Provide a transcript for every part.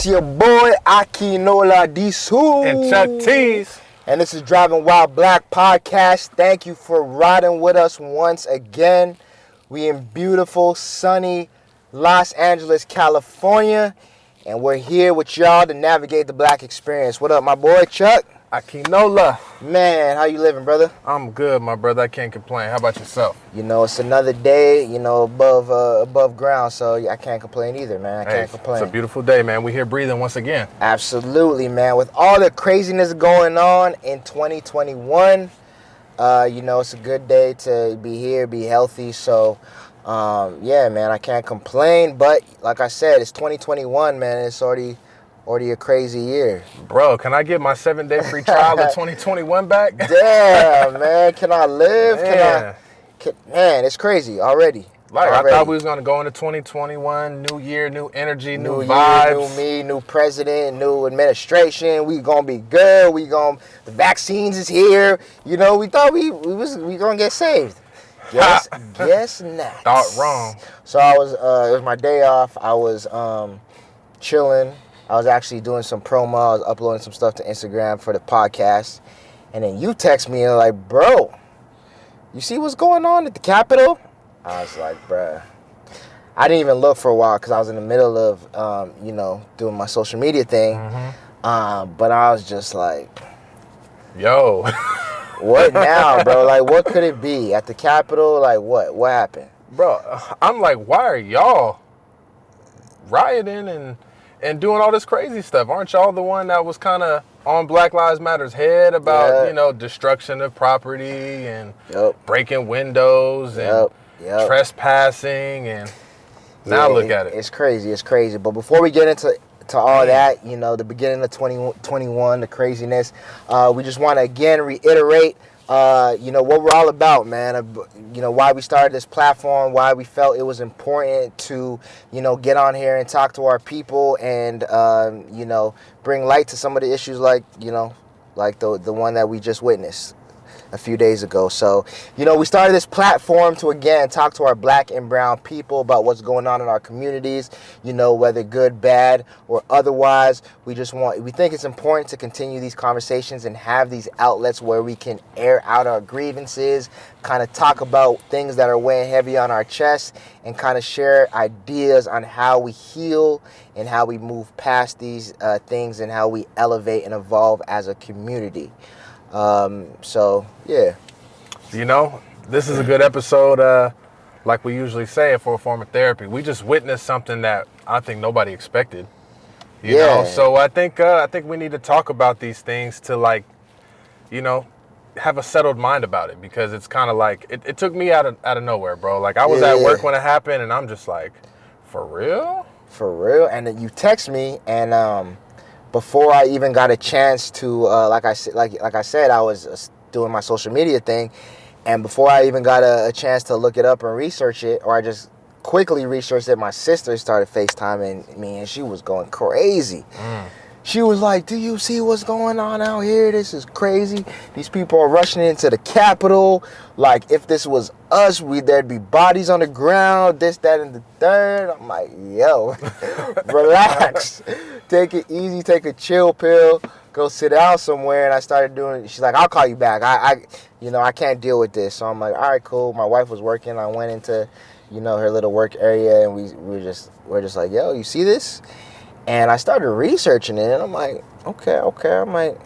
It's your boy Akinola Disu and Chuck T's. And this is Driving While Black Podcast. Thank you for riding with us once again. We in beautiful, sunny Los Angeles, California. And we're here with y'all to navigate the black experience. What up, my boy Chuck? Akinola. Man, how you living, brother? I'm good, my brother. I can't complain. How about yourself? You know, it's another day, above ground, so I can't complain either, man. I can't complain. It's a beautiful day, man. We're here breathing once again. Absolutely, man. With all the craziness going on in 2021, it's a good day to be here, be healthy. So, yeah, man, I can't complain. But like I said, it's 2021, man. It's already a crazy year. Bro, can I get my 7-day free trial of 2021 back? Damn, man. Can I live? Man. Man, it's crazy already. I thought we was going to go into 2021, new year, new energy, new vibes. New me, new president, new administration. We going to be good. The vaccines is here. You know, we thought we going to get saved. Guess not. Thought wrong. So it was my day off. I was chilling. I was actually doing some promo. I was uploading some stuff to Instagram for the podcast. And then you text me and like, bro, you see what's going on at the Capitol? I was like, bruh. I didn't even look for a while because I was in the middle of, doing my social media thing. Mm-hmm. But I was just like, yo. What now, bro? Like, what could it be? At the Capitol? Like, what? What happened? Bro, I'm like, why are y'all rioting and doing all this crazy stuff? Aren't y'all the one that was kind of on Black Lives Matter's head about, destruction of property and breaking windows and trespassing? And now look at it. It's crazy. But before we get into all that, the beginning of 2021, the craziness, we just want to again reiterate, what we're all about, man. Why we started this platform, why we felt it was important to, get on here and talk to our people and, bring light to some of the issues like the one that we just witnessed a few days ago. So, we started this platform to, again, talk to our black and brown people about what's going on in our communities, whether good, bad, or otherwise. We think it's important to continue these conversations and have these outlets where we can air out our grievances, kind of talk about things that are weighing heavy on our chest, and kind of share ideas on how we heal and how we move past these things and how we elevate and evolve as a community. So, yeah. This is a good episode, like we usually say, for a form of therapy. We just witnessed something that I think nobody expected. You know? So I think we need to talk about these things to, have a settled mind about it, because it's kind of like, it took me out of nowhere, bro. Like, I was at work when it happened, and I'm just like, for real? For real? And then you text me, and, before I even got a chance to, like I said, I was doing my social media thing, and before I even got a chance to look it up and research it, or I just quickly researched it, my sister started FaceTiming me, and she was going crazy. She was like, do you see what's going on out here? This is crazy. These people are rushing into the Capitol. Like, if this was us, there'd be bodies on the ground, this, that, and the third. I'm like, yo, relax. Take it easy, take a chill pill, go sit down somewhere. And I started doing it. She's like, I'll call you back. I can't deal with this. So I'm like, all right, cool. My wife was working. I went into, her little work area, and we're just like, yo, you see this? And I started researching it, and I'm like, okay. I'm like,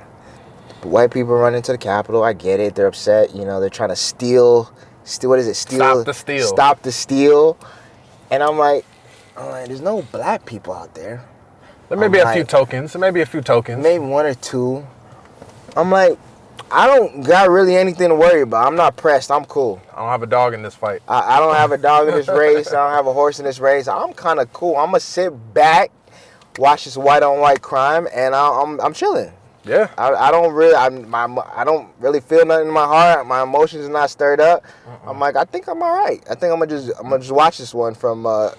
white people run into the Capitol. I get it. They're upset. They're trying to steal. What is it? Stop the steal. And I'm like, there's no black people out there. There may be a few tokens. Maybe one or two. I'm like, I don't got really anything to worry about. I'm not pressed. I'm cool. I don't have a dog in this fight. I don't have a dog in this race. I don't have a horse in this race. I'm kind of cool. I'm going to sit back, watch this white on white crime, and I'm chilling. Yeah. I don't really feel nothing in my heart. My emotions are not stirred up. I'm like, I think I'm all right. I think I'm gonna just watch this one from from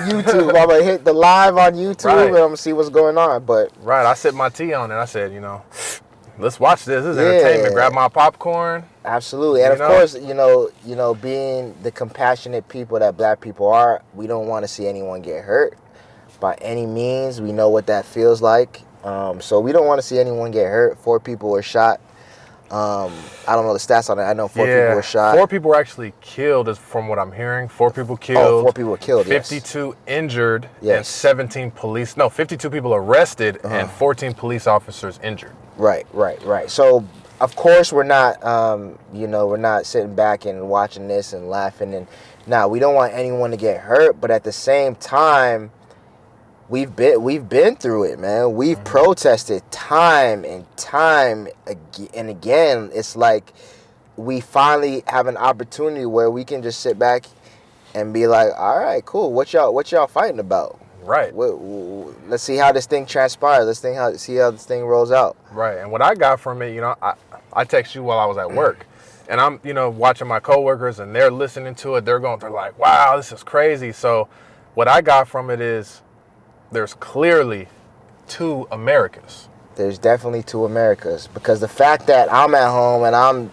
YouTube. I'm gonna hit the live on YouTube and I'm gonna see what's going on. But I sipped my tea on it. I said, let's watch this. This is entertainment. Grab my popcorn. Absolutely. And of course, being the compassionate people that black people are, we don't want to see anyone get hurt. by any means. We know what that feels like. So we don't want to see anyone get hurt. 4 people were shot. I don't know the stats on it. I know 4 people were shot. 4 people were actually killed, is from what I'm hearing. 4 people killed. Oh, 4 people were killed. 52 injured, yes. and 17 police. No, 52 people arrested and 14 police officers injured. Right. So, of course, we're not, we're not sitting back and watching this and laughing. And we don't want anyone to get hurt. But at the same time, we've been through it, man. We've protested time and time and again. It's like we finally have an opportunity where we can just sit back and be like, all right, cool. What y'all fighting about? Right. Let's see how this thing transpires. Let's see how this thing rolls out. Right. And what I got from it, I text you while I was at work, and I'm, watching my coworkers, and they're listening to it. They're like, wow, this is crazy. So what I got from it is there's clearly 2 Americas. There's definitely 2 Americas, because the fact that I'm at home and I'm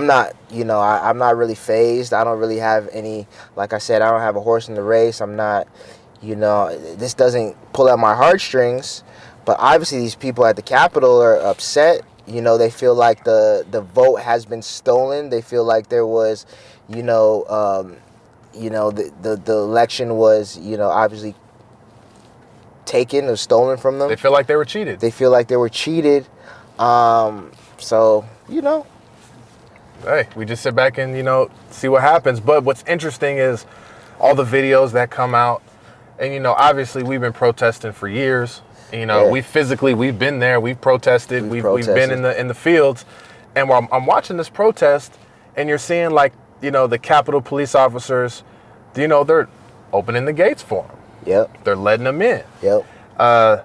not, I'm not really phased. I don't really have any, like I said, I don't have a horse in the race. I'm not, this doesn't pull at my heartstrings. But obviously these people at the Capitol are upset. They feel like the vote has been stolen. They feel like there was, the election was, obviously taken or stolen from them. They feel like they were cheated. So, Hey, we just sit back and, see what happens. But what's interesting is all the videos that come out. And, obviously we've been protesting for years. We've been there. We've protested. We've been in the fields. And while I'm watching this protest, and you're seeing, like, the Capitol police officers, they're opening the gates for them. Yep. They're letting them in. Yep.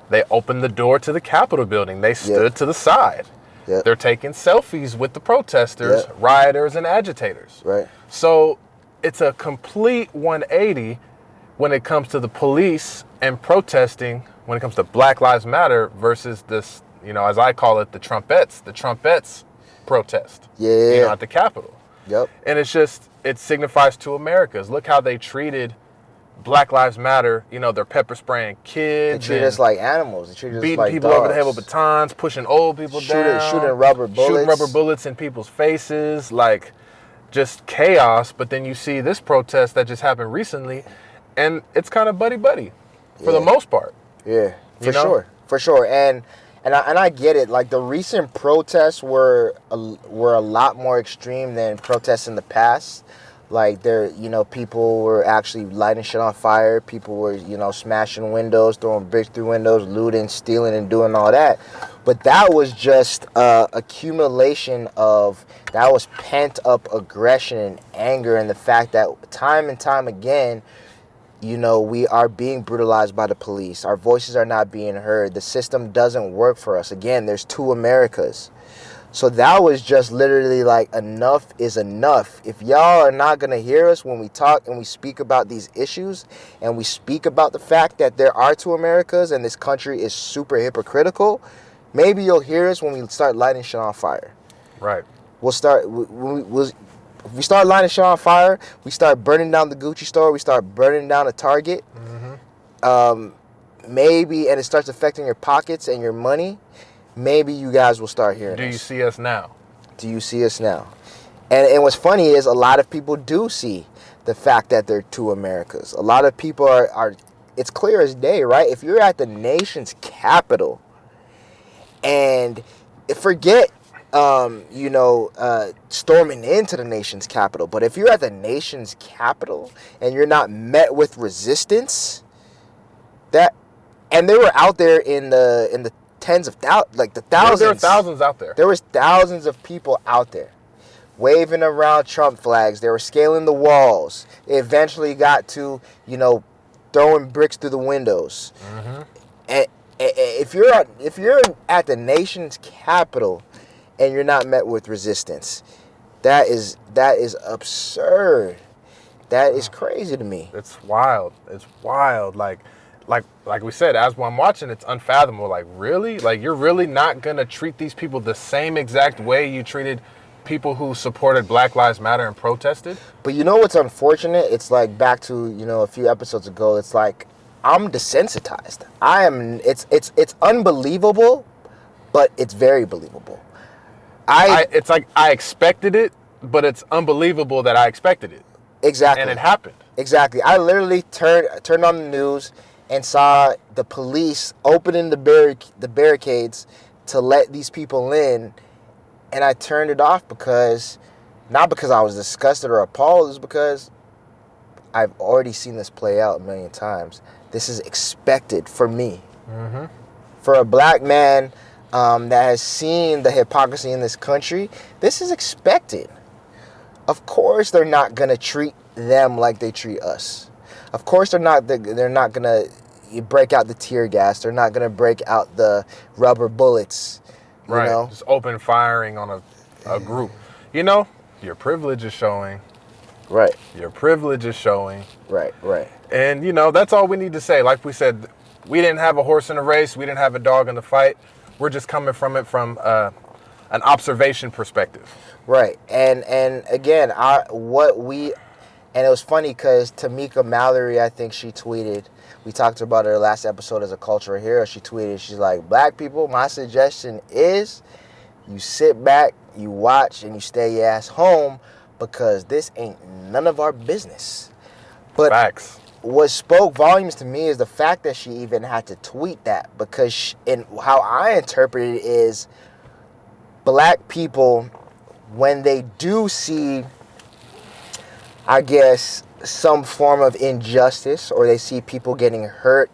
They opened the door to the Capitol building. They stood to the side. Yep. They're taking selfies with the protesters, rioters, and agitators. Right. So it's a complete 180 when it comes to the police and protesting, when it comes to Black Lives Matter versus this, as I call it, the trumpets protest. Yeah. At the Capitol. Yep. And it signifies 2 Americas. Look how they treated Black Lives Matter. They're pepper spraying kids. They treat us like animals. They treat us beating like people dogs. over the head with batons, pushing old people down. Shooting rubber bullets in people's faces. Like, just chaos. But then you see this protest that just happened recently, and it's kind of buddy-buddy for the most part. Yeah, for sure. And I get it. Like, the recent protests were a lot more extreme than protests in the past. Like, people were actually lighting shit on fire. People were, smashing windows, throwing bricks through windows, looting, stealing, and doing all that. But that was just accumulation of, that was pent up aggression and anger, and the fact that time and time again, we are being brutalized by the police. Our voices are not being heard. The system doesn't work for us. Again, there's 2 Americas. So that was just literally like, enough is enough. If y'all are not going to hear us when we talk and we speak about these issues, and we speak about the fact that there are 2 Americas and this country is super hypocritical, maybe you'll hear us when we start lighting shit on fire. Right. If we start lighting shit on fire, we start burning down the Gucci store, we start burning down the Target, maybe, and it starts affecting your pockets and your money, maybe you guys will start hearing us. Do you see us now? Do you see us now? And what's funny is a lot of people do see the fact that there are 2 Americas. A lot of people are it's clear as day, right? If you're at the nation's capital, and forget storming into the nation's capital. But if you're at the nation's capital and you're not met with resistance, and they were out there in the tens of thousands, like the thousands. There were thousands out there. There was thousands of people out there waving around Trump flags. They were scaling the walls. It eventually got to, throwing bricks through the windows. And if you're at the nation's capital and you're not met with resistance, that is absurd. That is crazy to me. It's wild. It's wild. Like we said, as I'm watching, it's unfathomable. Like, really? Like, you're really not gonna treat these people the same exact way you treated people who supported Black Lives Matter and protested? But you know what's unfortunate? It's like, back to, a few episodes ago, it's like, I'm desensitized. I am. It's unbelievable, but it's very believable. It's like I expected it, but it's unbelievable that I expected it. Exactly. And it happened. Exactly. I literally turned on the news and saw the police opening the barricades to let these people in, and I turned it off not because I was disgusted or appalled, it's because I've already seen this play out a million times. This is expected for me. Mm-hmm. For a black man that has seen the hypocrisy in this country, this is expected. Of course, they're not gonna treat them like they treat us. Of course, they're not gonna break out the tear gas. They're not gonna break out the rubber bullets. You know? Just open firing on a group. You know, your privilege is showing. Right. Your privilege is showing. Right. And, you know, that's all we need to say. Like we said, we didn't have a horse in the race. We didn't have a dog in the fight. We're just coming from it from an observation perspective. Right. And again, and it was funny because Tamika Mallory, I think she tweeted, we talked about her last episode as a cultural hero. She tweeted, she's like, black people, my suggestion is you sit back, you watch, and you stay your ass home because this ain't none of our business. But Facts. What spoke volumes to me is the fact that she even had to tweet that, because and how I interpret it is black people, when they do see, I guess, some form of injustice, or they see people getting hurt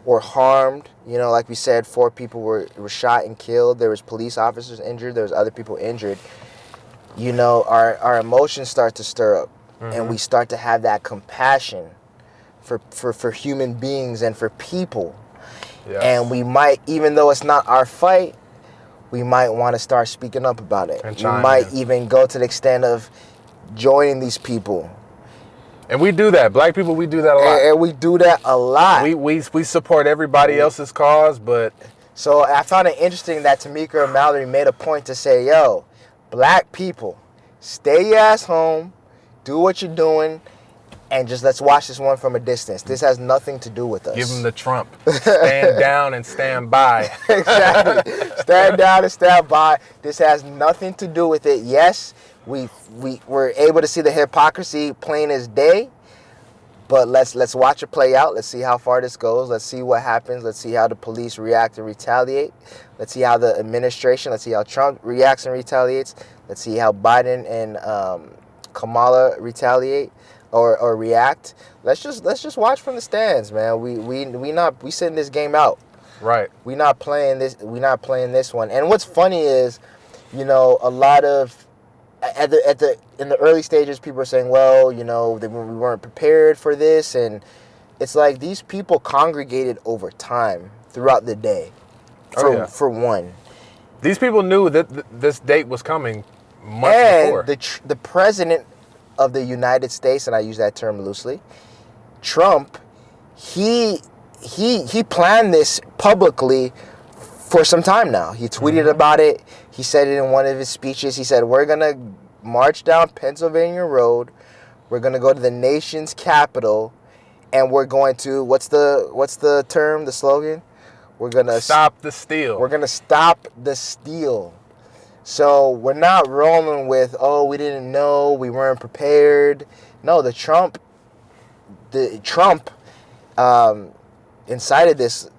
or harmed, you know, like we said, 4 people were shot and killed. There was police officers injured. There was other people injured. You know, our emotions start to stir up, and we start to have that compassion for human beings and for people. Yes. And we might, even though it's not our fight, we might want to start speaking up about it. We might even go to the extent of joining these people. And we do that. Black people, we do that a lot. And we do that a lot. We support everybody else's cause, but... So I found it interesting that Tamika Mallory made a point to say, yo, black people, stay your ass home, do what you're doing, and just let's watch this one from a distance. This has nothing to do with us. Give them the Trump. Stand down and stand by. Exactly. Stand down and stand by. This has nothing to do with it. Yes, we were able to see the hypocrisy plain as day, but let's watch it play out. Let's see how far this goes. Let's see what happens. Let's see how the police react and retaliate. Let's see how the administration, let's see how Trump reacts and retaliates. Let's see how Biden and Kamala retaliate or react. Let's just watch from the stands, man. We sitting this game out. Right. We're not playing this one. And what's funny is, you know, a lot of in the early stages, people are saying, well, you know, we weren't prepared for this, and it's like these people congregated over time throughout the day. For one, these people knew that this date was coming months before. The president of the United States, and I use that term loosely, Trump, he planned this publicly for some time now. He tweeted about it. He said it in one of his speeches. He said, we're going to march down Pennsylvania Road. We're going to go to the nation's capital, and we're going to, what's the term, the slogan? We're going to stop the steal. We're going to stop the steal. So we're not rolling with, oh, we didn't know, we weren't prepared. No, Trump incited this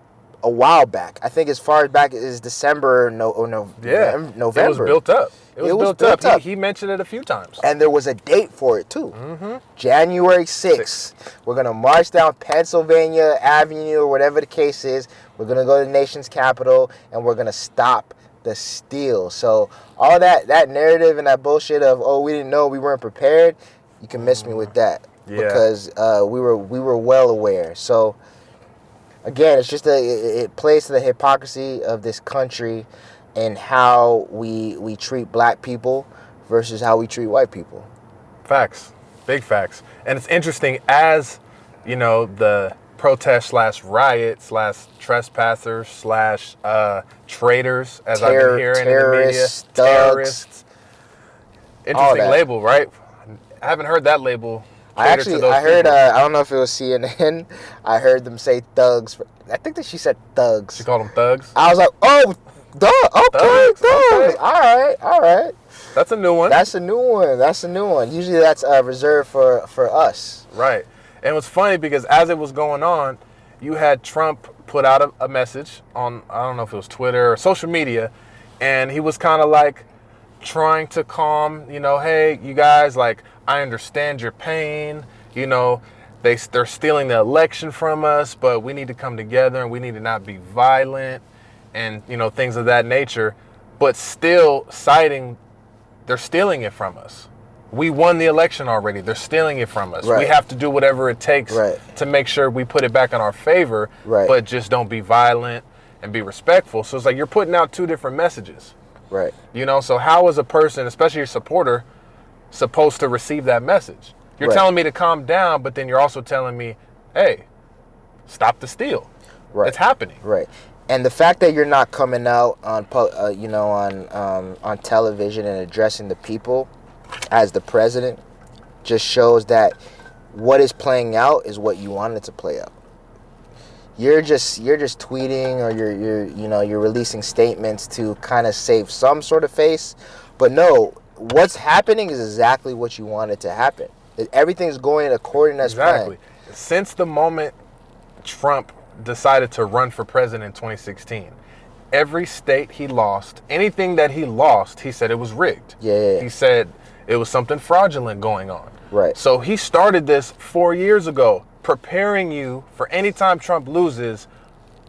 a while back. I think as far back as December, November. It was built up. It was built up. He mentioned it a few times. And there was a date for it, too. Mm-hmm. January 6th. We're going to march down Pennsylvania Avenue, or whatever the case is. We're going to go to the nation's capital, and we're going to stop the steal. So all that narrative and that bullshit of, oh, we didn't know, we weren't prepared, you can miss me with that. Yeah. Because we were well aware. So again, it's just it plays to the hypocrisy of this country and how we treat black people versus how we treat white people. Facts. Big facts. And it's interesting, as you know, the protest / riot / trespassers / traitors, as I've been hearing in the media. Terrorists. Interesting label, right? I haven't heard that label I heard. I don't know if it was CNN. I heard them say thugs. I think that she said thugs. She called them thugs. I was like, oh, duh. Okay, thugs. Okay. All right. That's a new one. That's a new one. Usually that's reserved for us. Right. And it was funny because as it was going on, you had Trump put out a message on, I don't know if it was Twitter or social media, and he was kind of like trying to calm, hey, you guys, like, I understand your pain, they're stealing the election from us, but we need to come together and we need to not be violent and, things of that nature, but still citing they're stealing it from us. We won the election already. They're stealing it from us. Right. We have to do whatever it takes to make sure we put it back in our favor, but just don't be violent and be respectful. So it's like you're putting out two different messages. Right. So how is a person, especially your supporter, supposed to receive that message? You're telling me to calm down, but then you're also telling me, hey, stop the steal. Right. It's happening. Right. And the fact that you're not coming out on on television and addressing the people as the president just shows that what is playing out is what you wanted to play out. You're just tweeting or you're releasing statements to kind of save some sort of face, but no, what's happening is exactly what you wanted to happen. Everything's going according as planned. Since the moment Trump decided to run for president in 2016, every state he lost, anything that he lost, he said it was rigged. Yeah. He said it was something fraudulent going on. Right. So he started this 4 years ago, preparing you for any time Trump loses,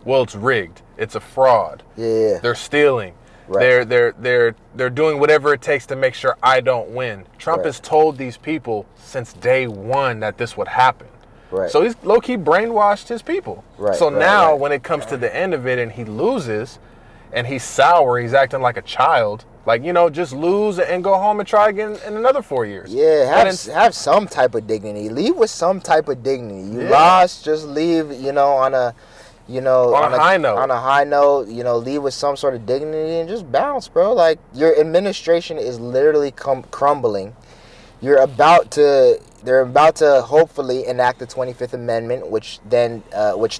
well, it's rigged. It's a fraud. Yeah. They're stealing. Right. They're doing whatever it takes to make sure I don't win. Trump has told these people since day one that this would happen. Right. So he's low-key brainwashed his people. Right. So now when it comes to the end of it and he loses and he's sour, he's acting like a child, like, just lose and go home and try again in another 4 years. Yeah, have some type of dignity. Leave with some type of dignity. You lost, just leave, on a high note. On a high note, leave with some sort of dignity and just bounce, bro. Like, your administration is literally crumbling. They're about to hopefully enact the 25th Amendment, which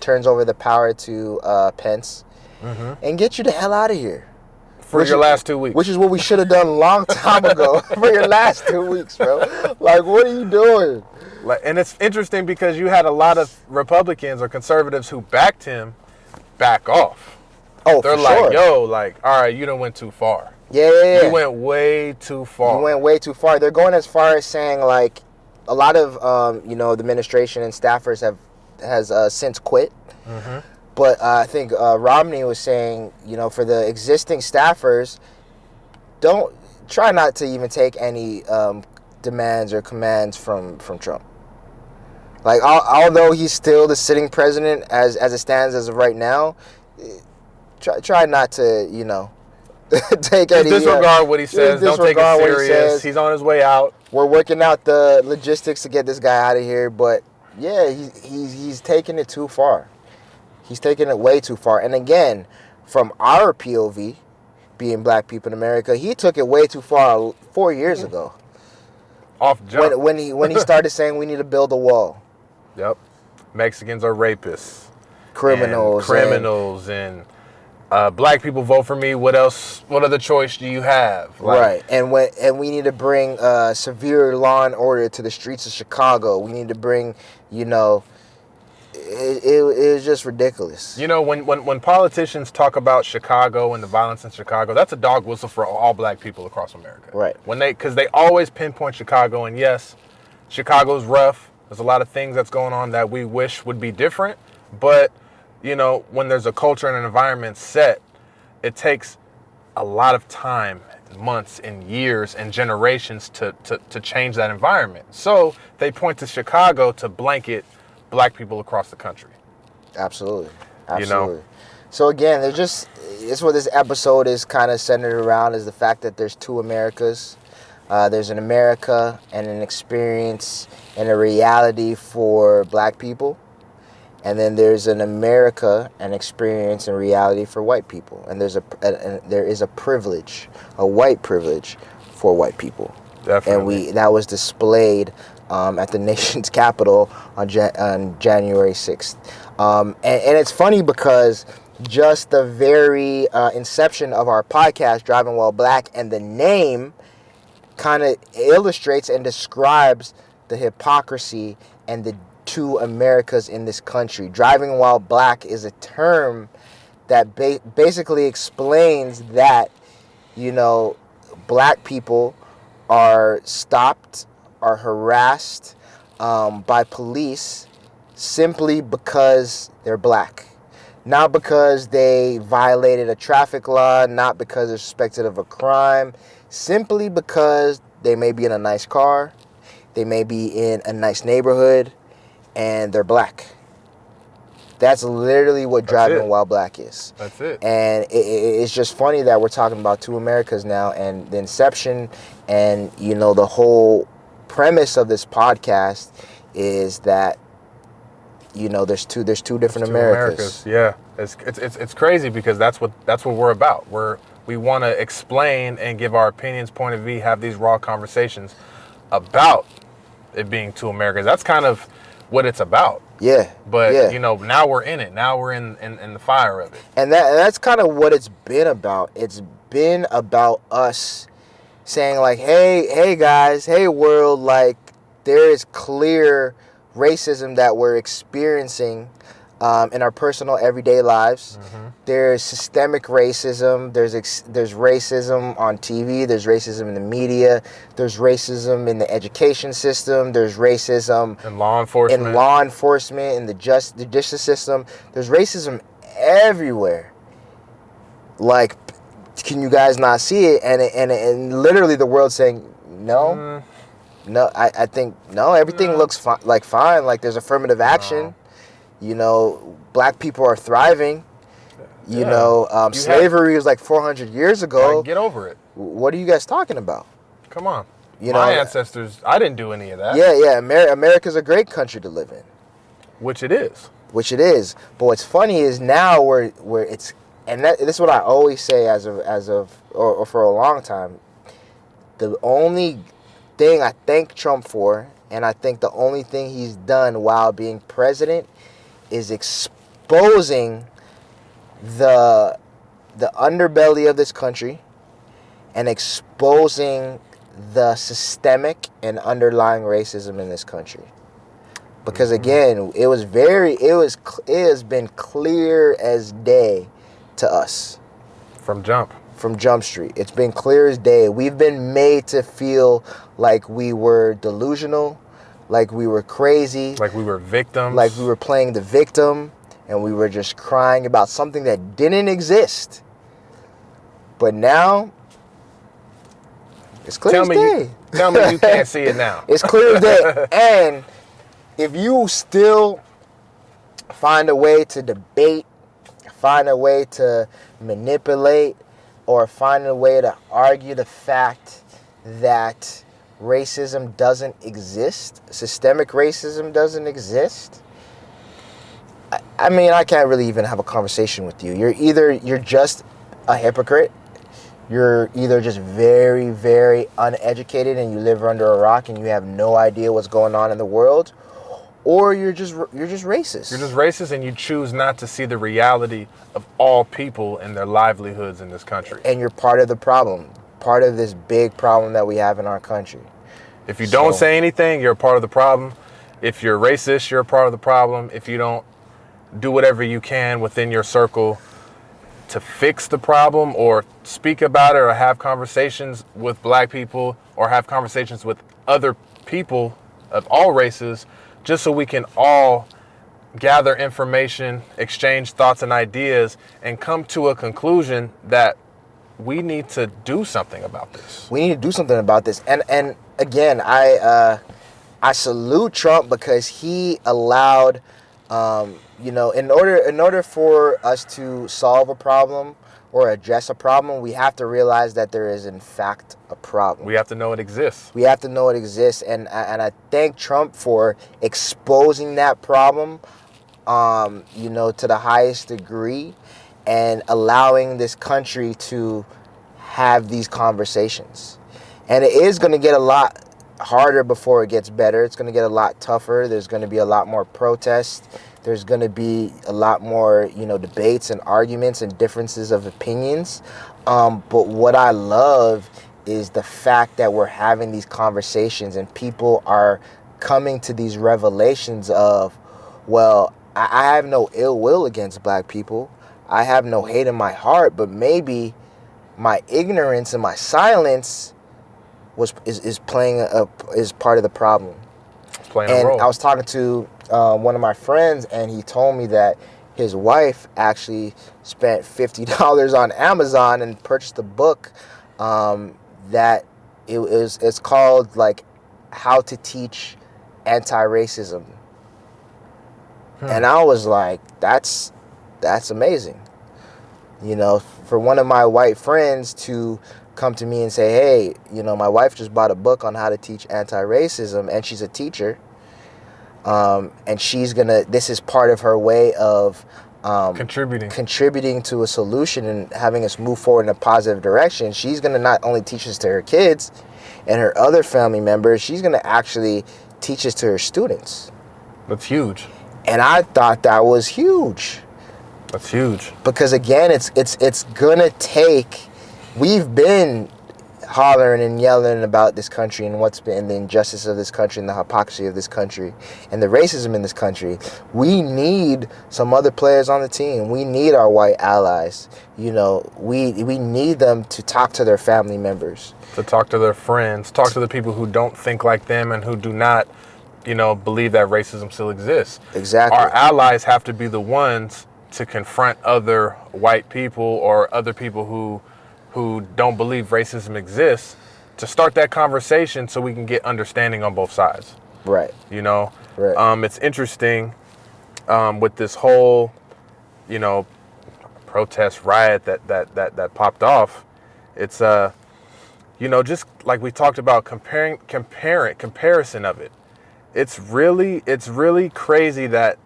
turns over the power to Pence, and get you the hell out of here. For your last 2 weeks. Which is what we should have done a long time ago for your last 2 weeks, bro. Like, what are you doing? And it's interesting because you had a lot of Republicans or conservatives who backed him back off. Oh, they're for like, sure. yo, like, all right, you done went too far. Yeah. You went way too far. You went way too far. They're going as far as saying, like, a lot of, the administration and staffers has since quit. Mm-hmm. But I think Romney was saying, for the existing staffers, don't try not to even take any demands or commands from Trump. Like, although he's still the sitting president as it stands as of right now, try not to, take any... Disregard what he says. Don't take it serious. He's on his way out. We're working out the logistics to get this guy out of here, but yeah, he's taking it too far. He's taking it way too far. And again, from our POV, being black people in America, he took it way too far 4 years ago. Off jump. When he started saying we need to build a wall. Yep. Mexicans are rapists. Criminals. And black people vote for me. What else? What other choice do you have? Right. And we need to bring severe law and order to the streets of Chicago. We need to bring, it was just ridiculous. When politicians talk about Chicago and the violence in Chicago, that's a dog whistle for all black people across America. Right. Because they always pinpoint Chicago, and yes, Chicago's rough. There's a lot of things that's going on that we wish would be different, but when there's a culture and an environment set, it takes a lot of time, months and years and generations to change that environment. So they point to Chicago to blanket black people across the country. Absolutely. So again, it's what this episode is kind of centered around, is the fact that there's two Americas. There's an America and an experience and a reality for black people. And then there's an America, an experience and reality for white people. And there is a privilege, a white privilege for white people. Definitely. And that was displayed at the nation's capital on January 6th. And it's funny because just the very inception of our podcast, Driving While Black, and the name kind of illustrates and describes the hypocrisy and the two Americas in this country. Driving While Black is a term that basically explains that, black people are stopped, are harassed by police simply because they're black. Not because they violated a traffic law, not because they're suspected of a crime, simply because they may be in a nice car, they may be in a nice neighborhood, and they're black. That's literally what Driving While Black is. That's it. And it's just funny that we're talking about two Americas now, and the inception and, the whole premise of this podcast is that, there's two different Americas. Yeah, it's crazy because that's what we're about. We want to explain and give our opinions, point of view, have these raw conversations about it being two Americas. That's kind of what it's about. Yeah. But now we're in it. Now we're in the fire of it. And that's kind of what it's been about. It's been about us saying like, hey guys, hey world, like there is clear racism that we're experiencing in our personal everyday lives. Mm-hmm. There's systemic racism. There's racism on TV. There's racism in the media. There's racism in the education system. There's racism in law enforcement. In the justice system. There's racism everywhere. Like, can you guys not see it? And literally the world saying no. No, I think no. Everything looks fine. Like there's affirmative action. Black people are thriving. Slavery was like 400 years ago. Like, get over it. What are you guys talking about? Come on. My ancestors, I didn't do any of that. Yeah. America's a great country to live in. Which it is. But what's funny is now where it's, and this is what I always say as of for a long time. The only thing I thank Trump for, and I think the only thing he's done while being president, is exposing the underbelly of this country and exposing the systemic and underlying racism in this country. Because again, it has been clear as day to us from Jump Street. It's been clear as day. We've been made to feel like we were delusional, like we were crazy, like we were victims, like we were playing the victim, and we were just crying about something that didn't exist. But now, it's clear as day. Tell me you can't see it now. It's clear as day. And if you still find a way to debate, find a way to manipulate, or find a way to argue the fact that racism doesn't exist, systemic racism doesn't exist, I mean, I can't really even have a conversation with you. You're just a hypocrite, you're either just very, very uneducated and you live under a rock and you have no idea what's going on in the world, or you're just racist. You're just racist and you choose not to see the reality of all people and their livelihoods in this country. And you're part of the problem, part of this big problem that we have in our country. If you don't say anything, you're a part of the problem. If you're racist, you're a part of the problem. If you don't do whatever you can within your circle to fix the problem or speak about it or have conversations with black people or have conversations with other people of all races, just so we can all gather information, exchange thoughts and ideas, and come to a conclusion that we need to do something about this. We need to do something about this. And again, I salute Trump because he allowed, in order for us to solve a problem or address a problem, we have to realize that there is in fact a problem. We have to know it exists. And I thank Trump for exposing that problem, to the highest degree, and allowing this country to have these conversations. And it is going to get a lot harder before it gets better. It's going to get a lot tougher. There's going to be a lot more protests. There's going to be a lot more, debates and arguments and differences of opinions. But what I love is the fact that we're having these conversations and people are coming to these revelations of, well, I have no ill will against black people. I have no hate in my heart, but maybe my ignorance and my silence is part of the problem. It's playing a role. I was talking to one of my friends, and he told me that his wife actually spent $50 on Amazon and purchased a book that it's called like How to Teach Anti-Racism. And I was like, that's amazing. For one of my white friends to come to me and say, hey, my wife just bought a book on how to teach anti-racism, and she's a teacher. And this is part of her way of contributing to a solution and having us move forward in a positive direction. She's going to not only teach this to her kids and her other family members, she's going to actually teach this to her students. That's huge. And I thought that was huge. That's huge. Because again, it's gonna take. We've been hollering and yelling about this country and what's been the injustice of this country and the hypocrisy of this country and the racism in this country. We need some other players on the team. We need our white allies. We need them to talk to their family members, to talk to their friends, talk to the people who don't think like them and who do not, believe that racism still exists. Exactly. Our allies have to be the ones to confront other white people or other people who don't believe racism exists, to start that conversation so we can get understanding on both sides. Right. Right. It's interesting with this whole, protest riot that popped off. It's just like we talked about, comparison of it. It's really crazy that,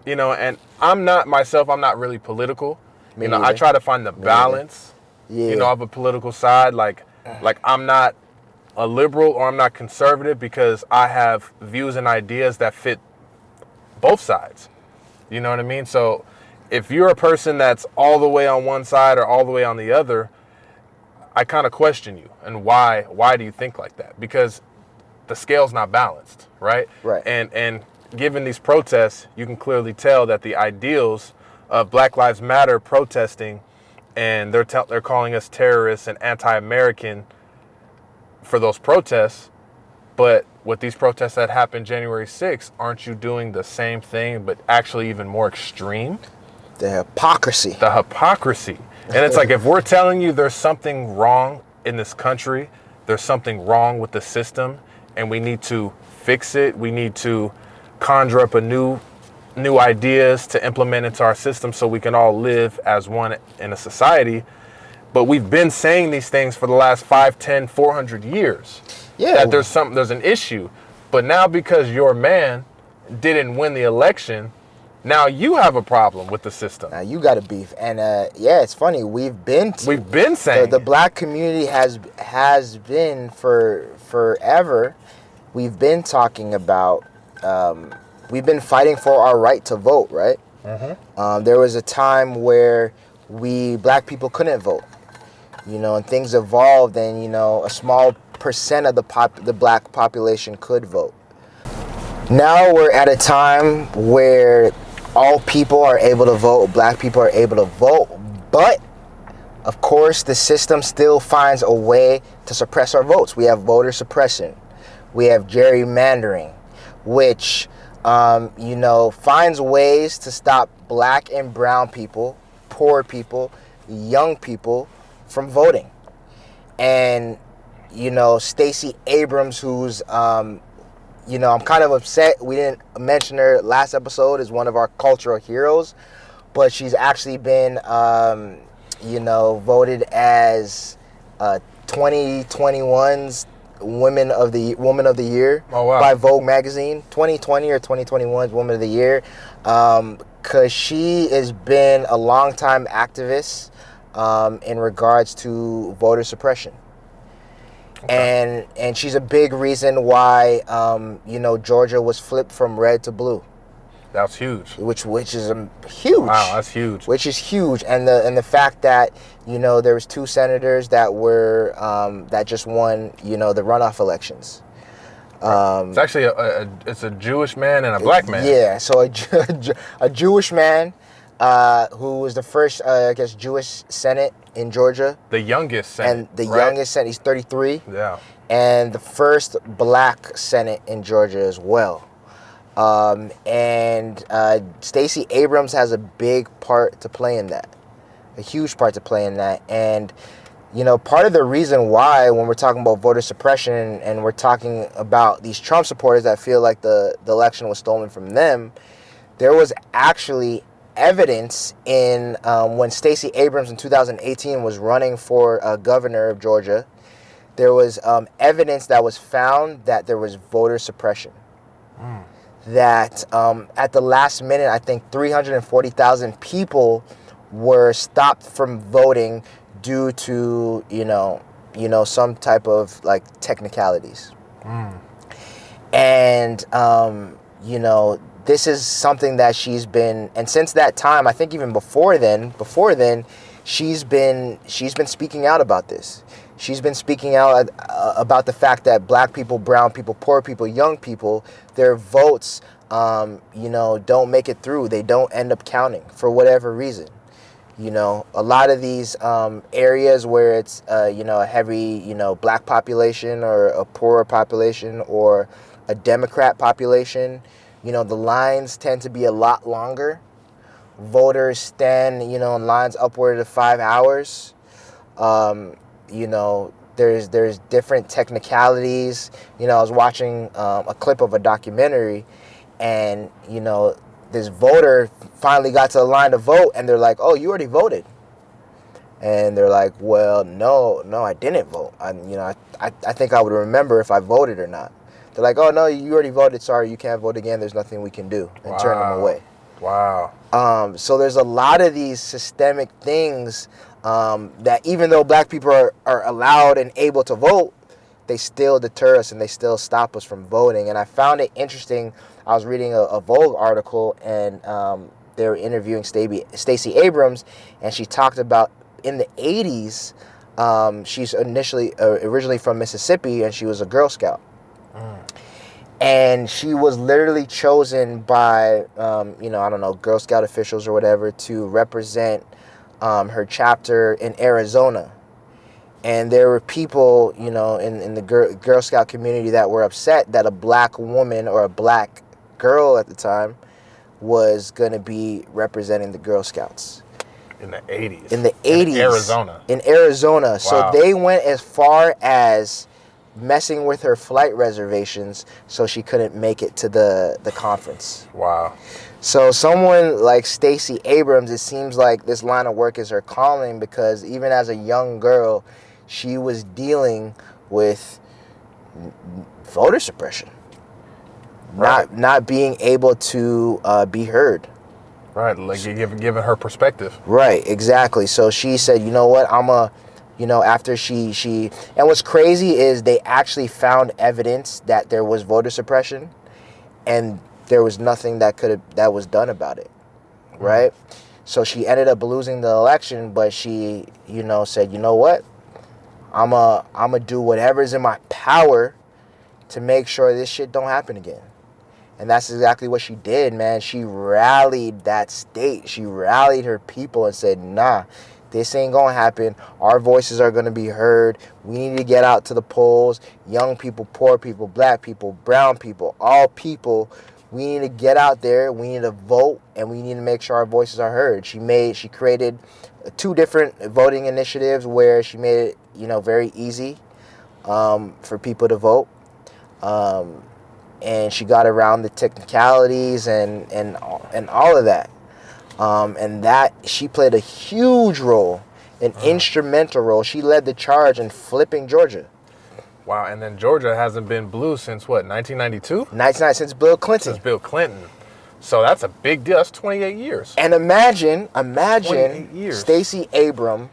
and I'm not really political. I try to find the balance, of a political side. Like I'm not a liberal or I'm not conservative, because I have views and ideas that fit both sides. You know what I mean? So if you're a person that's all the way on one side or all the way on the other, I kind of question you. And why do you think like that? Because the scale's not balanced, right? Right. And given these protests, you can clearly tell that the ideals of Black Lives Matter protesting, and they're calling us terrorists and anti-American for those protests. But with these protests that happened January 6th, aren't you doing the same thing, but actually even more extreme? The hypocrisy. And it's like, if we're telling you there's something wrong in this country, there's something wrong with the system, and we need to fix it. We need to conjure up new ideas to implement into our system so we can all live as one in a society. But we've been saying these things for the last 5, 10, 400 years. Yeah. That there's an issue. But now, because your man didn't win the election, now you have a problem with the system. Now you got a beef. And it's funny. We've been saying the black community has been for forever. We've been talking about, we've been fighting for our right to vote, right? Mm-hmm. There was a time where black people couldn't vote, and things evolved, and, a small percent of the black population could vote. Now we're at a time where all people are able to vote, black people are able to vote, but of course the system still finds a way to suppress our votes. We have voter suppression. We have gerrymandering, which, finds ways to stop black and brown people, poor people, young people from voting. And, Stacey Abrams, who's, I'm kind of upset we didn't mention her last episode as one of our cultural heroes, but she's actually been, voted as 2021's Woman of the Year. Oh, wow. By Vogue magazine. 2020 or 2021's Woman of the Year, because she has been a longtime activist in regards to voter suppression. Okay. And she's a big reason why Georgia was flipped from red to blue. That's huge. Which is huge. Wow, that's huge. Which is huge, and the fact that there was 2 senators that were that just won the runoff elections. It's actually it's a Jewish man and a black man. Yeah, so a Jewish man who was the first Jewish Senate in Georgia. The youngest Senate. And the youngest Senate, he's 33. Yeah. And the first black Senate in Georgia as well. And Stacey Abrams has a big part to play in that, a huge part to play in that. And, part of the reason why, when we're talking about voter suppression and we're talking about these Trump supporters that feel like the election was stolen from them, there was actually evidence in when Stacey Abrams in 2018 was running for governor of Georgia, there was evidence that was found that there was voter suppression. That at the last minute, I think 340,000 people were stopped from voting due to some type of like technicalities. And this is something that she's been, and since that time, I think even before then, she's been speaking out about this. She's been speaking out about the fact that black people, brown people, poor people, young people, their votes, don't make it through. They don't end up counting for whatever reason. A lot of these areas where it's, a heavy, black population or a poorer population or a Democrat population, the lines tend to be a lot longer. Voters stand, in lines upward of 5 hours. There's different technicalities. I was watching a clip of a documentary, and this voter finally got to the line to vote, and they're like, "Oh, you already voted," and they're like, "Well, no, I didn't vote. I think I would remember if I voted or not." They're like, "Oh no, you already voted. Sorry, you can't vote again. There's nothing we can do," and turn them away. Wow. So there's a lot of these systemic things that even though black people are allowed and able to vote, they still deter us and they still stop us from voting. And I found it interesting. I was reading a Vogue article, and they were interviewing Stacey Abrams, and she talked about in the 80s, she's originally from Mississippi, and she was a Girl Scout. And she was literally chosen by, Girl Scout officials or whatever to represent her chapter in Arizona. And there were people, in the Girl Scout community that were upset that a black woman or a black girl at the time was going to be representing the Girl Scouts. In the 80s? In the 80s. In Arizona? In Arizona. Wow. So they went as far as messing with her flight reservations so she couldn't make it to the conference. Wow. So someone like Stacey Abrams, it seems like this line of work is her calling, because even as a young girl, she was dealing with voter suppression. Right. Not being able to be heard. Right, like giving her perspective. Right, exactly. So she said, you know what, after she and what's crazy is they actually found evidence that there was voter suppression, and there was nothing that was done about it, right? So she ended up losing the election, but she, said, you know what, I'm a do whatever's in my power to make sure this shit don't happen again. And that's exactly what she did, man. She rallied that state. She rallied her people and said, nah, this ain't gonna happen. Our voices are gonna be heard. We need to get out to the polls. Young people, poor people, black people, brown people, all people. We need to get out there. We need to vote, and we need to make sure our voices are heard. She created 2 different voting initiatives where she made it, very easy for people to vote. And she got around the technicalities and all of that. And that she played a huge role, an instrumental role. She led the charge in flipping Georgia. Wow, and then Georgia hasn't been blue since what, 1992? Since Bill Clinton. Since Bill Clinton. So that's a big deal. That's 28 years. And imagine Stacey Abrams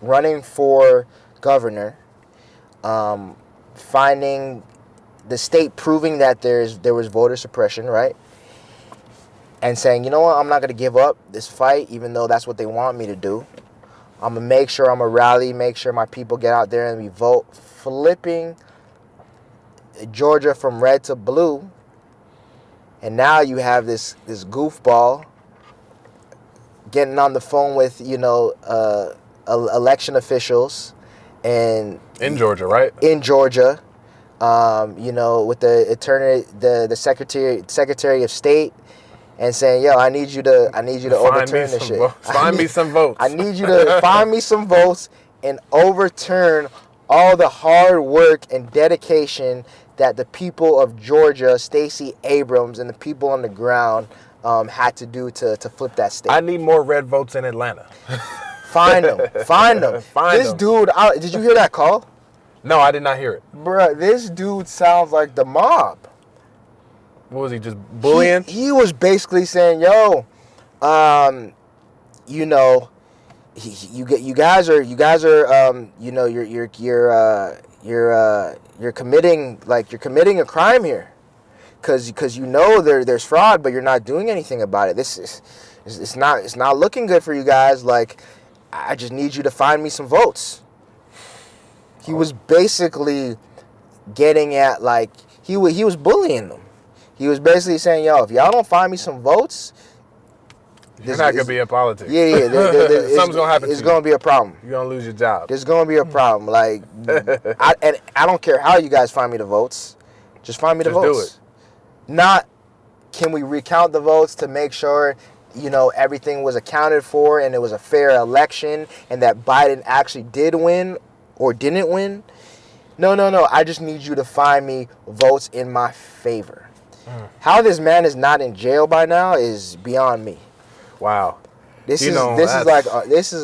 running for governor finding the state proving that there was voter suppression, right? And saying, you know what, I'm not going to give up this fight, even though that's what they want me to do. I'm going to make sure I'm a rally, make sure my people get out there and we vote, flipping Georgia from red to blue. And now you have this goofball getting on the phone with, election officials and in Georgia, right? In Georgia, with the Secretary of State, and saying, "Yo, I need you to overturn this shit. Find me some votes. I need you to find me some votes and overturn all the hard work and dedication that the people of Georgia, Stacey Abrams, and the people on the ground had to do to flip that state. I need more red votes in Atlanta. Find them. This dude, did you hear that call? No, I did not hear it. Bruh, this dude sounds like the mob. What was he, just bullying? He was basically saying, "Yo, you guys are you're committing a crime here, because there's fraud, but you're not doing anything about it. It's not looking good for you guys. Like, I just need you to find me some votes." He was basically getting at, like, he was bullying them. He was basically saying, "Yo, if y'all don't find me some votes, you're not gonna be in politics." Yeah. Something's gonna happen. It's gonna be a problem. You're gonna lose your job. There's gonna be a problem. Like, I don't care how you guys find me the votes. Just find me the votes. Just do it. Not, can we recount the votes to make sure everything was accounted for and it was a fair election and that Biden actually did win or didn't win. No. I just need you to find me votes in my favor. How this man is not in jail by now is beyond me. Wow. This is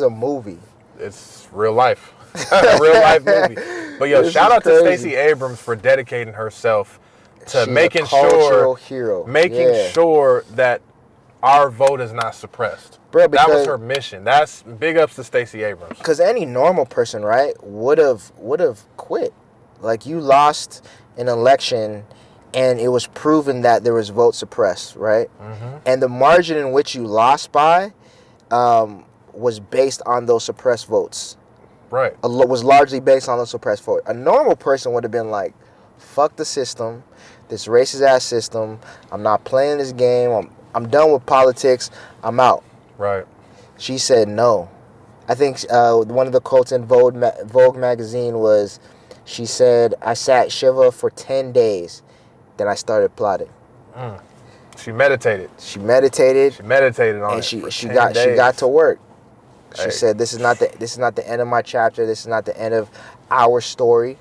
a movie. It's real life. A real life movie. But shout out to Stacey Abrams for dedicating herself to making sure that our vote is not suppressed. Bro, that was her mission. That's big ups to Stacey Abrams. Because any normal person, right, would have quit. Like, you lost an election and it was proven that there was vote suppressed, right? Mm-hmm. And the margin in which you lost by was based on those suppressed votes. Right. Was largely based on those suppressed votes. A normal person would have been like, fuck the system, this racist ass system. I'm not playing this game. I'm done with politics. I'm out. Right. She said no. I think one of the quotes in Vogue magazine was, she said, "I sat Shiva for 10 days. Then I started plotting." She meditated. She meditated on and it. And she got to work. She said, "This is not the end of my chapter. This is not the end of our story.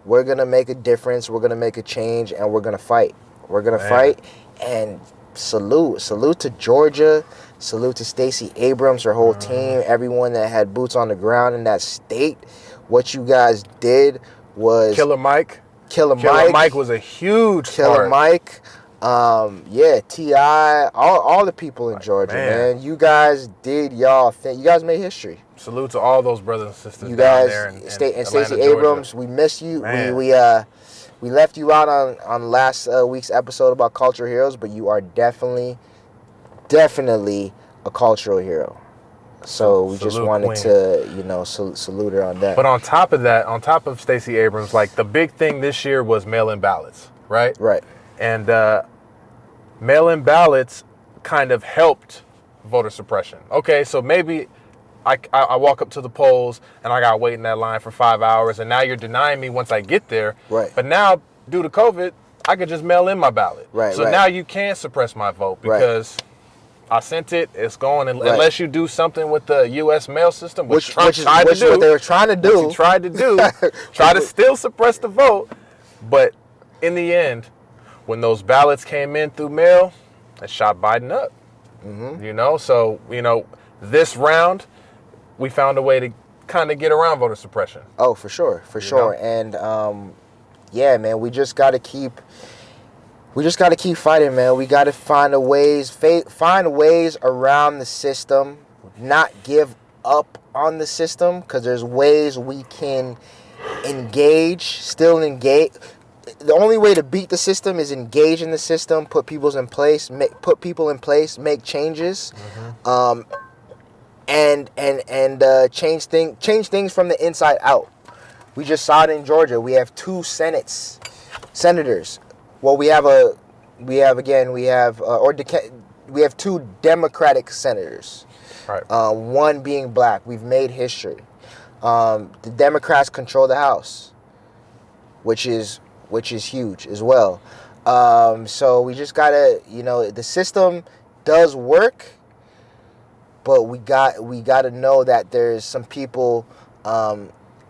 We're gonna make a difference. We're gonna make a change, and we're gonna fight. We're gonna fight." And salute to Georgia. Salute to Stacey Abrams, her whole team, everyone that had boots on the ground in that state. What you guys did was Killer Mike. Killer Mike was a huge Killer Mike. T.I., all the people in Georgia, man. You guys did y'all thing. You guys made history. Salute to all those brothers and sisters you guys, down there and Stacey Abrams, we miss you. We left you out on last week's episode about cultural heroes, but you are definitely a cultural hero. So we just wanted to, salute her on that. But on top of Stacey Abrams, like, the big thing this year was mail-in ballots, right? Right. And mail-in ballots kind of helped voter suppression. Okay, so maybe I walk up to the polls and I got to wait in that line for 5 hours, and now you're denying me once I get there. Right. But now, due to COVID, I could just mail in my ballot. Right. So now you can suppress my vote because I sent it. It's going unless you do something with the U.S. mail system, which Trump tried to do. What they were trying to do. What he tried to do. Try to still suppress the vote. But in the end, when those ballots came in through mail, it shot Biden up. Mm-hmm. So this round, we found a way to kind of get around voter suppression. Oh, for sure. And man, we just got to keep fighting, man. We got to find ways around the system, not give up on the system, because there's ways we can still engage. The only way to beat the system is engage in the system, put people in place, make changes, and change things from the inside out. We just saw it in Georgia. We have two senators. Well, we have two Democratic senators. Right. One being black. We've made history. The Democrats control the House, which is huge as well. So we just gotta, the system does work, but we gotta know that there's some people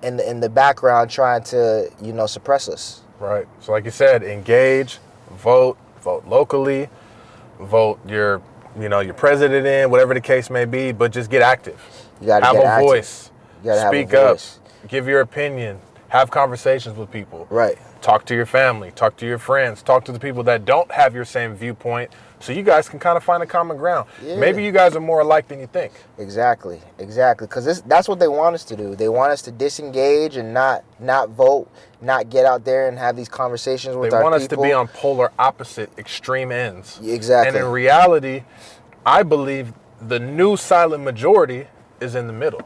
in the background trying to, suppress us. Right. So like you said, engage, vote locally, vote your president in, whatever the case may be, but just get active. You gotta have get a active. voice. You gotta Speak have a up. voice. Give your opinion. Have conversations with people. Right. Talk to your family. Talk to your friends. Talk to the people that don't have your same viewpoint, so you guys can kind of find a common ground. Yeah. Maybe you guys are more alike than you think. Exactly. Because that's what they want us to do. They want us to disengage and not vote, not get out there and have these conversations with our people. They want us to be on polar opposite extreme ends. Exactly. And in reality, I believe the new silent majority is in the middle.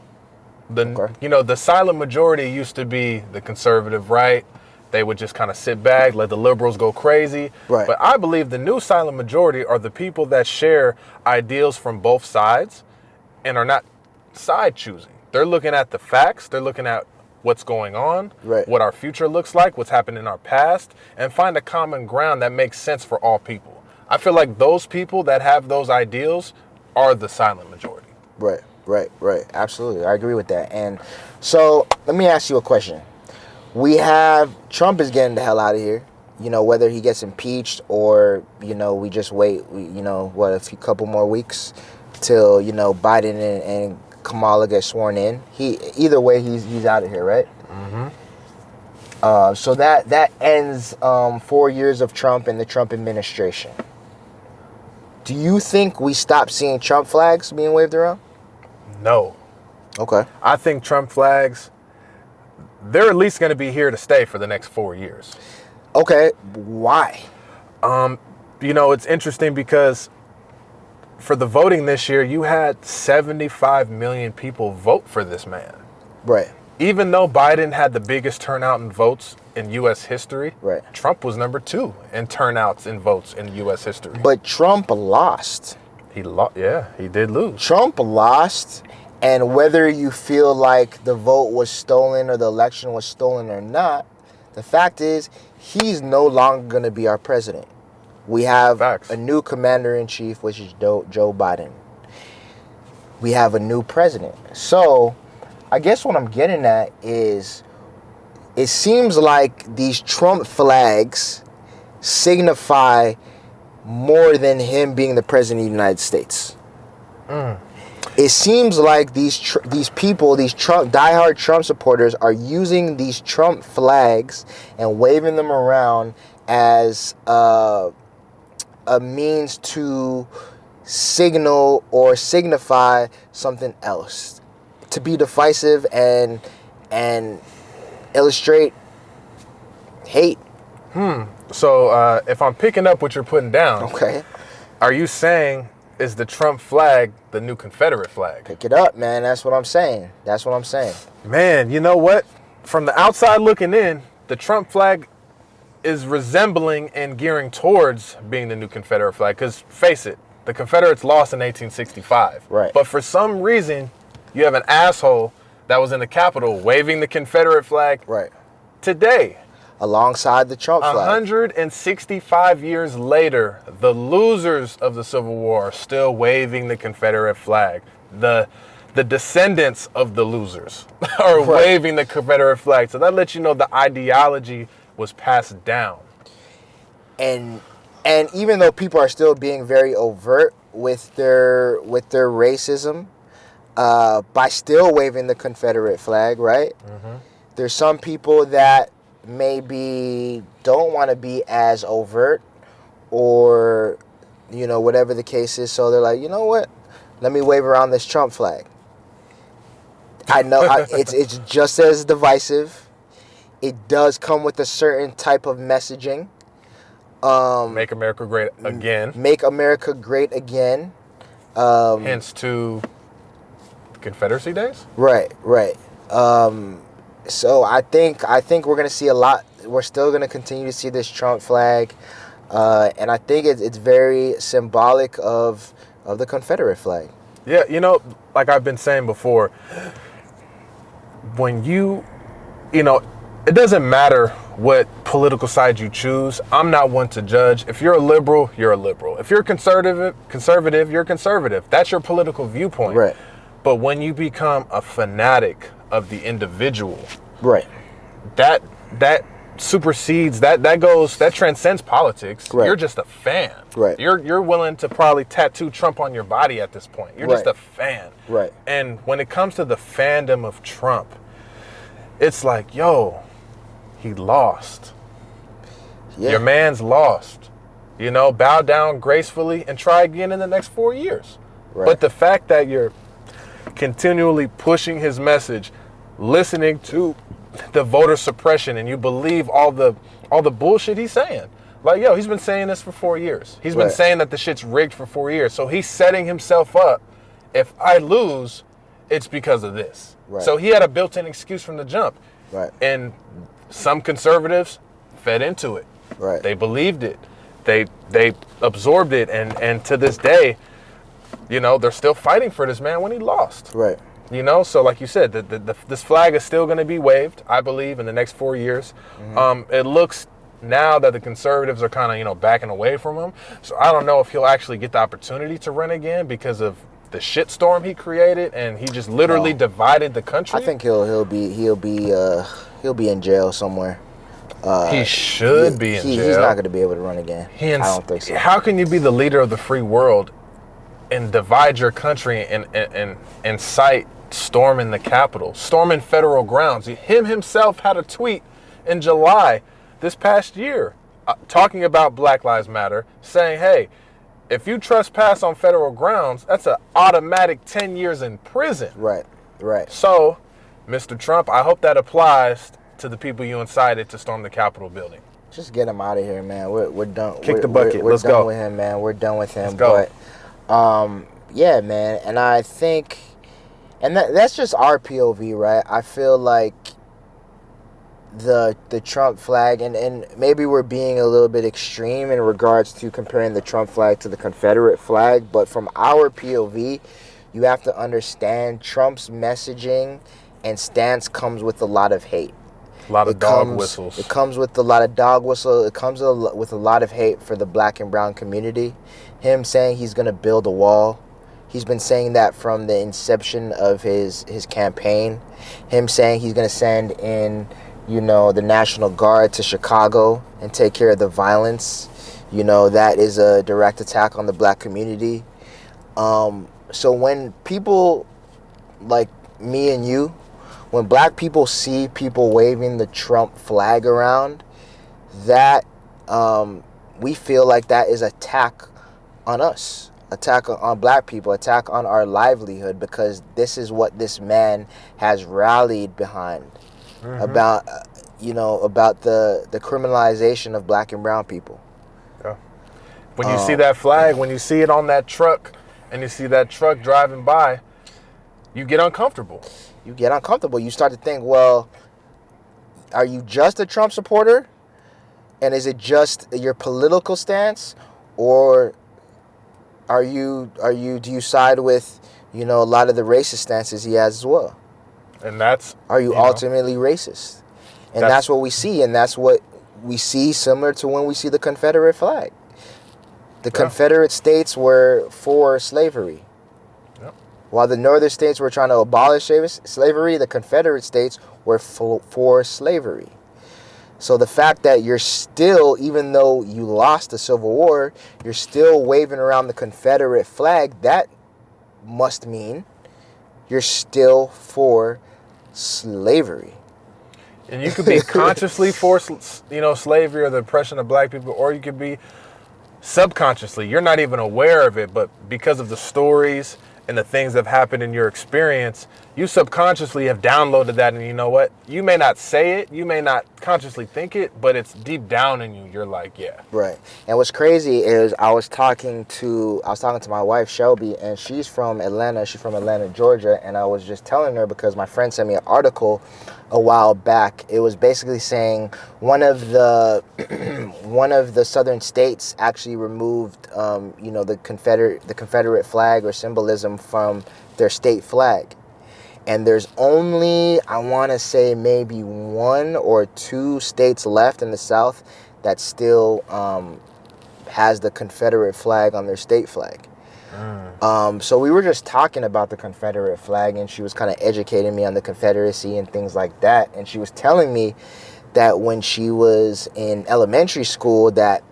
The silent majority used to be the conservative right. They would just kind of sit back, let the liberals go crazy. Right. But I believe the new silent majority are the people that share ideals from both sides and are not side choosing. They're looking at the facts. They're looking at what's going on, right, what our future looks like, what's happened in our past, and find a common ground that makes sense for all people. I feel like those people that have those ideals are the silent majority. Right. Absolutely. I agree with that. And so let me ask you a question. Trump is getting the hell out of here, whether he gets impeached or, we just wait, couple more weeks till, Biden and Kamala get sworn in. Either way, he's out of here, right? Mm-hmm. So that ends 4 years of Trump and the Trump administration. Do you think we stop seeing Trump flags being waved around? No. Okay. I think Trump flags, they're at least going to be here to stay for the next 4 years. Okay. Why? It's interesting because for the voting this year, you had 75 million people vote for this man. Right. Even though Biden had the biggest turnout in votes in U.S. history, right, Trump was number 2 in turnouts in votes in U.S. history. But Trump lost. He did lose. Trump lost, and whether you feel like the vote was stolen or the election was stolen or not, the fact is he's no longer going to be our president. We have a new commander-in-chief, which is Joe Biden. We have a new president. So I guess what I'm getting at is it seems like these Trump flags signify more than him being the president of the United States. It seems like these people, these diehard Trump supporters, are using these Trump flags and waving them around as a means to signal or signify something else, to be divisive and illustrate hate. So if I'm picking up what you're putting down, Okay. Are you saying is the Trump flag the new Confederate flag? Pick it up, man. That's what I'm saying. Man, you know what? From the outside looking in, the Trump flag is resembling and gearing towards being the new Confederate flag. Because face it, the Confederates lost in 1865. Right. But for some reason, you have an asshole that was in the Capitol waving the Confederate flag Right. today. Alongside the Trump flag. 165 years later, the losers of the Civil War are still waving the Confederate flag. The descendants of the losers are waving the Confederate flag. So that lets you know the ideology was passed down. And even though people are still being very overt with their racism, by still waving the Confederate flag, right? Mm-hmm. There's some people that maybe don't want to be as overt, or whatever the case is, so they're like, you know what, let me wave around this Trump flag. I know it's just as divisive. It does come with a certain type of messaging. Make America great again. Make America great again. Hence to Confederacy days. Right. So I think we're gonna see a lot. We're still gonna continue to see this Trump flag, and I think it's very symbolic of the Confederate flag. Yeah, like I've been saying before, when it doesn't matter what political side you choose. I'm not one to judge. If you're a liberal, you're a liberal. If you're conservative, you're conservative. That's your political viewpoint. Right. But when you become a fanatic of the individual, right, that supersedes that transcends politics. Right. You're just a fan. Right. You're willing to probably tattoo Trump on your body at this point. You're just a fan. Right. And when it comes to the fandom of Trump, it's like, yo, he lost. Yeah. Your man's lost. Bow down gracefully and try again in the next 4 years. Right. But the fact that you're continually pushing his message, listening to the voter suppression, and you believe all the bullshit he's saying. Like, yo, he's been saying this for 4 years. He's been saying that the shit's rigged for 4 years. So he's setting himself up. If I lose, it's because of this. Right. So he had a built-in excuse from the jump. Right. And some conservatives fed into it. Right. They believed it. They absorbed it, and to this day, they're still fighting for this man when he lost. Right. So like you said, this flag is still going to be waved, I believe, in the next 4 years. Mm-hmm. It looks now that the conservatives are kind of, backing away from him. So I don't know if he'll actually get the opportunity to run again because of the shitstorm he created, and he just literally divided the country. I think he'll be in jail somewhere. He should be in jail. He's not going to be able to run again. I don't think so. How can you be the leader of the free world and divide your country and incite storming the Capitol, storming federal grounds? Him himself had a tweet in July this past year talking about Black Lives Matter, saying, hey, if you trespass on federal grounds, that's an automatic 10 years in prison. Right. So, Mr. Trump, I hope that applies to the people you incited to storm the Capitol building. Just get him out of here, man. We're done. Kick the bucket. Let's go. We're done with him, man. We're done with him. Let's go. But, yeah, man. And I think, and that's just our POV, right? I feel like the Trump flag, and maybe we're being a little bit extreme in regards to comparing the Trump flag to the Confederate flag, but from our POV, you have to understand Trump's messaging and stance comes with a lot of hate. A lot of dog whistles. It comes with a lot of dog whistle. It comes with a lot of hate for the black and brown community. Him saying he's going to build a wall. He's been saying that from the inception of his campaign. Him saying he's going to send in, the National Guard to Chicago and take care of the violence. That is a direct attack on the black community. So when people like me and you, when black people see people waving the Trump flag around, that we feel like that is attack on us, attack on black people, attack on our livelihood, because this is what this man has rallied behind. Mm-hmm. About the criminalization of black and brown people. Yeah. When you see that flag, when you see it on that truck, and you see that truck driving by, you get uncomfortable. You start to think, well, are you just a Trump supporter? And is it just your political stance? Or do you side with, a lot of the racist stances he has as well? And are you ultimately racist? And that's what we see. And that's what we see similar to when we see the Confederate flag. The Confederate States were for slavery. While the northern states were trying to abolish slavery, the Confederate States were for slavery. So the fact that you're still, even though you lost the Civil War, you're still waving around the Confederate flag, that must mean you're still for slavery. And you could be consciously for, slavery or the oppression of black people, or you could be subconsciously. You're not even aware of it, but because of the stories and the things that have happened in your experience, you subconsciously have downloaded that, and you know what? You may not say it, you may not consciously think it, but it's deep down in you. You're like, yeah. Right. And what's crazy is I was talking to my wife Shelby, and she's from Atlanta. She's from Atlanta, Georgia, and I was just telling her because my friend sent me an article a while back. It was basically saying one of the southern states actually removed the Confederate flag or symbolism from their state flag. And there's only, I want to say, maybe 1 or 2 states left in the South that still has the Confederate flag on their state flag. So we were just talking about the Confederate flag, and she was kind of educating me on the Confederacy and things like that. And she was telling me that when she was in elementary school, that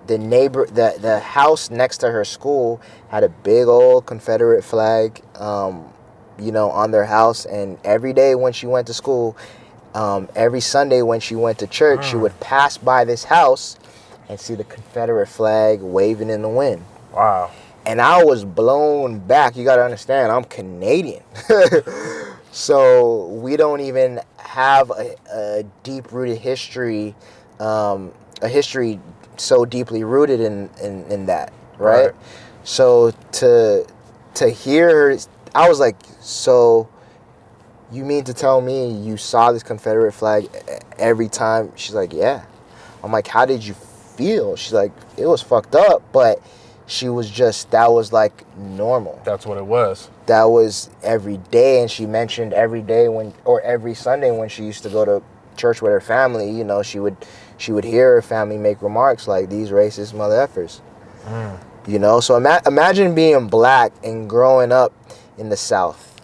the house next to her school had a big old Confederate flag, on their house. And every day when she went to school, every Sunday when she went to church, she would pass by this house and see the Confederate flag waving in the wind. Wow. And I was blown back. You got to understand, I'm Canadian. So we don't even have a deep-rooted history, a history so deeply rooted in that, right? So to hear her, I was like, so you mean to tell me you saw this Confederate flag every time? She's like, yeah. I'm like, how did you feel? She's like, it was fucked up, but she was just, that was like normal. That's what it was. That was every day. And she mentioned every day every Sunday when she used to go to church with her family, she would hear her family make remarks like, these racist mother effers. So imagine being black and growing up in the South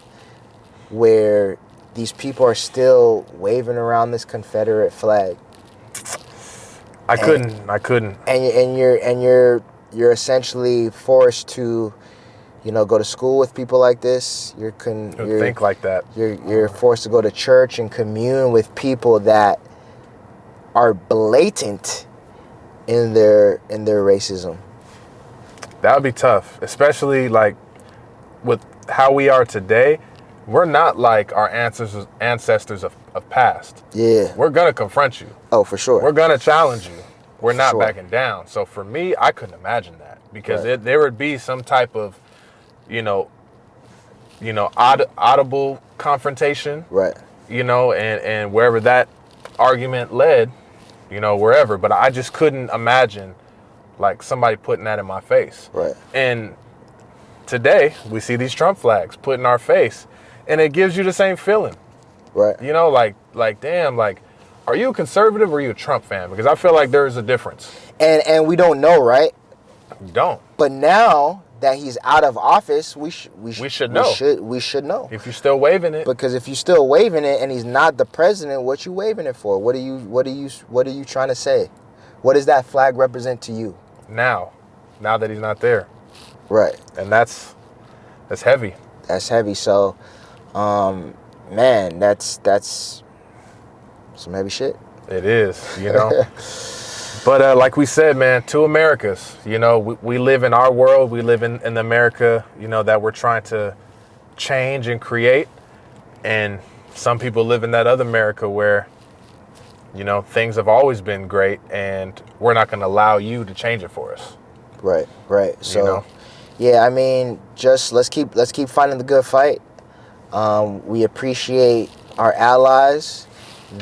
where these people are still waving around this Confederate flag. I couldn't. And you're essentially forced to, go to school with people like this. You're think like that. You're forced to go to church and commune with people that are blatant in their racism. That would be tough, especially like with how we are today. We're not like our ancestors of past. Yeah. We're going to confront you. Oh, for sure. We're going to challenge you. We're not backing down. So for me, I couldn't imagine that because there would be some type of, audible confrontation. Right. And wherever that argument led, wherever. But I just couldn't imagine like somebody putting that in my face. Right. And today we see these Trump flags put in our face, and it gives you the same feeling. Right. Like damn, like, are you a conservative or are you a Trump fan? Because I feel like there is a difference. And we don't know, right? We don't. But now that he's out of office, we should know. We should know. If you're still waving it. Because if you're still waving it and he's not the president, what you waving it for? What are you trying to say? What does that flag represent to you? Now that he's not there. Right. And that's heavy. That's heavy. So, man, that's some heavy shit. It is, But like we said, man, 2 Americas. We live in our world. We live in America, that we're trying to change and create. And some people live in that other America where, things have always been great, and we're not going to allow you to change it for us. Right. So, yeah, I mean, just let's keep fighting the good fight. We appreciate our allies.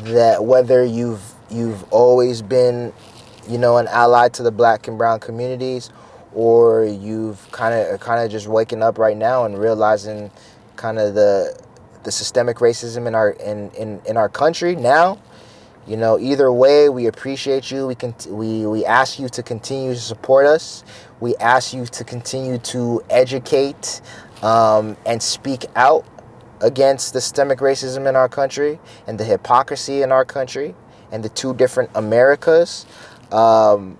That whether you've always been, an ally to the black and brown communities, or you've kind of just waking up right now and realizing kind of the systemic racism in our country now. Either way, we appreciate you. We ask you to continue to support us. We ask you to continue to educate and speak out against the systemic racism in our country and the hypocrisy in our country and the 2 different Americas. And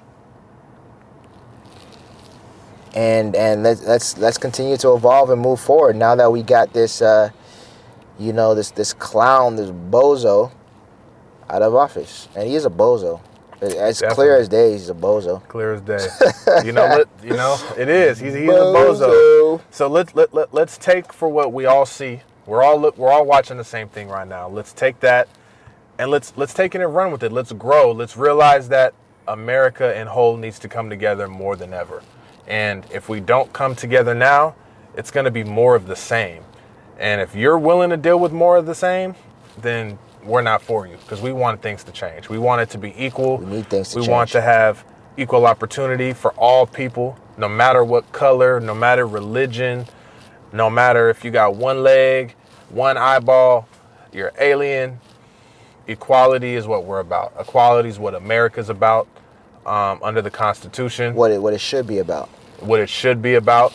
let's continue to evolve and move forward now that we got this this clown, this bozo out of office. And he is a bozo. It's clear as day he's a bozo. Clear as day. It is. He's a bozo. So let's take for what we all see We're all watching the same thing right now. Let's take that and let's take it and run with it. Let's grow. Let's realize that America in whole needs to come together more than ever. And if we don't come together now, it's going to be more of the same. And if you're willing to deal with more of the same, then we're not for you, because we want things to change. We want it to be equal. We need things to change. We want to have equal opportunity for all people, no matter what color, no matter religion, no matter if you got one leg, one eyeball, you're alien. Equality is what we're about. Equality is what America's about under the Constitution. What it should be about. What it should be about.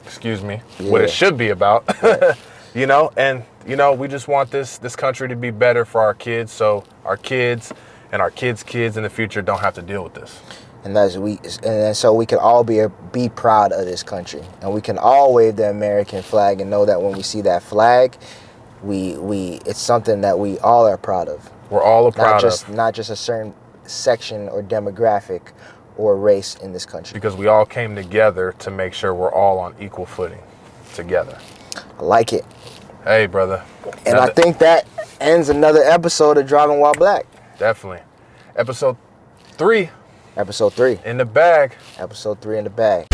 Excuse me. Yeah. What it should be about. Right. You know, and we just want this country to be better for our kids, so our kids and our kids' kids in the future don't have to deal with this. And so we can all be proud of this country, and we can all wave the American flag and know that when we see that flag, it's something that we all are proud of. We're all proud of. Not just a certain section or demographic or race in this country. Because we all came together to make sure we're all on equal footing together. I like it. Hey, brother. And I think that ends another episode of Driving While Black. Definitely. Episode 3. Episode 3. In the bag. Episode 3 in the bag.